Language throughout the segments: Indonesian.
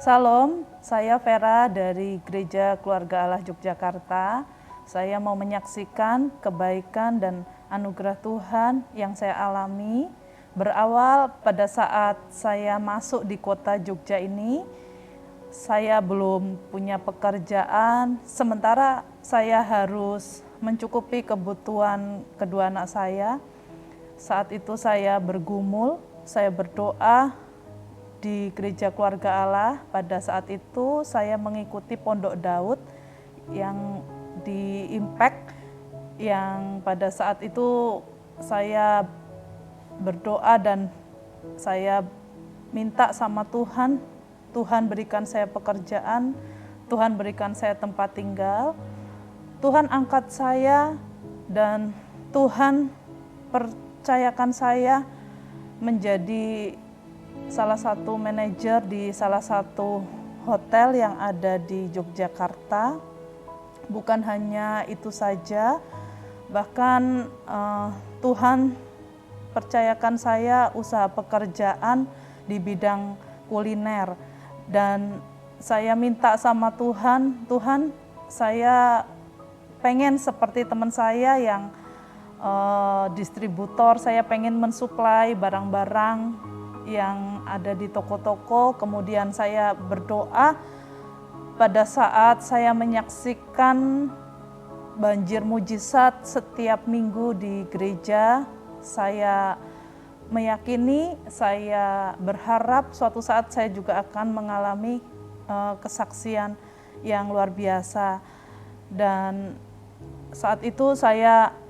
Salam, saya Vera dari Gereja Keluarga Allah Yogyakarta. Saya mau menyaksikan kebaikan dan anugerah Tuhan yang saya alami. Berawal pada saat saya masuk di kota Jogja ini, saya belum punya pekerjaan, sementara saya harus mencukupi kebutuhan kedua anak saya. Saat itu saya bergumul, saya berdoa di Gereja Keluarga Allah. Pada saat itu saya mengikuti Pondok Daud yang di Impact, yang pada saat itu saya berdoa dan saya minta sama Tuhan, Tuhan berikan saya pekerjaan, Tuhan berikan saya tempat tinggal, Tuhan angkat saya dan Tuhan percayakan saya menjadi salah satu manajer di salah satu hotel yang ada di Yogyakarta. Bukan hanya itu saja, bahkan Tuhan percayakan saya usaha pekerjaan di bidang kuliner. Dan saya minta sama Tuhan, Tuhan saya pengen seperti teman saya yang distributor, saya pengen mensuplai barang-barang yang ada di toko-toko. Kemudian saya berdoa pada saat saya menyaksikan banjir mujizat setiap minggu di gereja. Saya meyakini, saya berharap suatu saat saya juga akan mengalami kesaksian yang luar biasa. Dan saat itu saya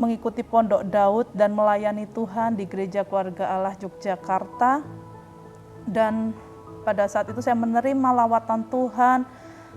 mengikuti Pondok Daud dan melayani Tuhan di Gereja Keluarga Allah Yogyakarta. Dan pada saat itu saya menerima lawatan Tuhan,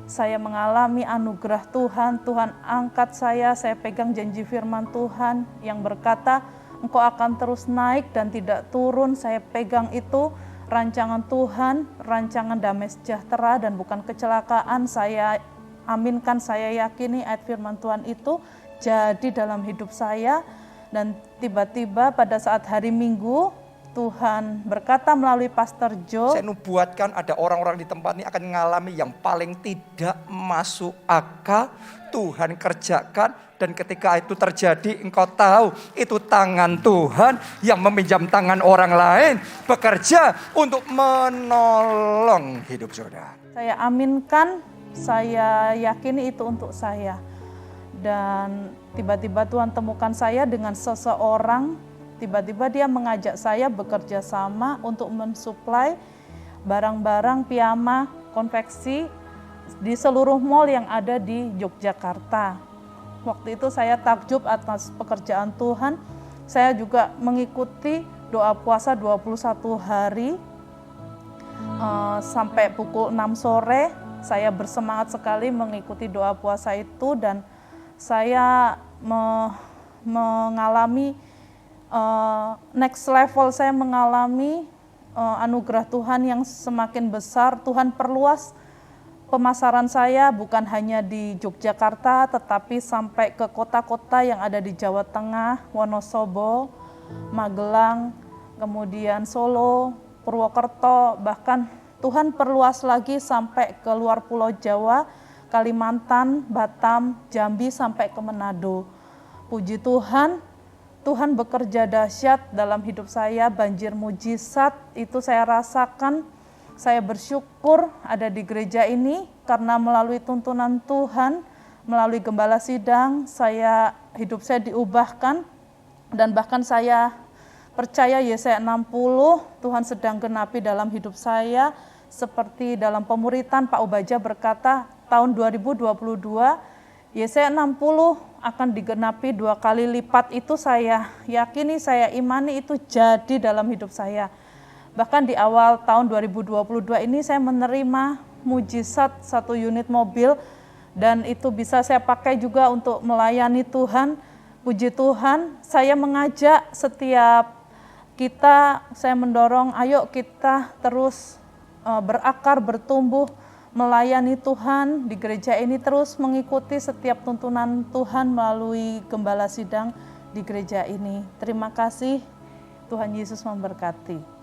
saya mengalami anugerah Tuhan, Tuhan angkat saya pegang janji firman Tuhan yang berkata, Engkau akan terus naik dan tidak turun. Saya pegang itu, rancangan Tuhan, rancangan damai sejahtera dan bukan kecelakaan. Saya aminkan, saya yakini ayat firman Tuhan itu jadi dalam hidup saya. Dan tiba-tiba pada saat hari Minggu, Tuhan berkata melalui Pastor Joe, saya nubuatkan ada orang-orang di tempat ini akan mengalami yang paling tidak masuk akal. Tuhan kerjakan, dan ketika itu terjadi engkau tahu itu tangan Tuhan yang meminjam tangan orang lain bekerja untuk menolong hidup saudara. Saya aminkan, saya yakini itu untuk saya. Dan tiba-tiba Tuhan temukan saya dengan seseorang, tiba-tiba dia mengajak saya bekerja sama untuk mensuplai barang-barang piyama konveksi di seluruh mall yang ada di Yogyakarta. Waktu itu saya takjub atas pekerjaan Tuhan. Saya juga mengikuti doa puasa 21 hari sampai pukul 6 sore. Saya bersemangat sekali mengikuti doa puasa itu, dan saya mengalami next level. Saya mengalami anugerah Tuhan yang semakin besar. Tuhan perluas pemasaran saya bukan hanya di Yogyakarta, tetapi sampai ke kota-kota yang ada di Jawa Tengah, Wonosobo, Magelang, kemudian Solo, Purwokerto, bahkan Tuhan perluas lagi sampai ke luar Pulau Jawa, Kalimantan, Batam, Jambi, sampai ke Manado. Puji Tuhan, Tuhan bekerja dahsyat dalam hidup saya. Banjir mujizat itu saya rasakan. Saya bersyukur ada di gereja ini karena melalui tuntunan Tuhan, melalui gembala sidang, hidup saya diubahkan. Dan bahkan saya percaya Yesaya 60 Tuhan sedang genapi dalam hidup saya. Seperti dalam pemuritan Pak Ubaja berkata, tahun 2022 Yesaya 60 akan digenapi 2 kali lipat. Itu saya yakini, saya imani itu jadi dalam hidup saya. Bahkan di awal tahun 2022 ini saya menerima mujizat 1 unit mobil, dan itu bisa saya pakai juga untuk melayani Tuhan. Puji Tuhan, saya mengajak setiap kita, saya mendorong ayo kita terus berakar, bertumbuh, melayani Tuhan di gereja ini, terus mengikuti setiap tuntunan Tuhan melalui gembala sidang di gereja ini. Terima kasih, Tuhan Yesus memberkati.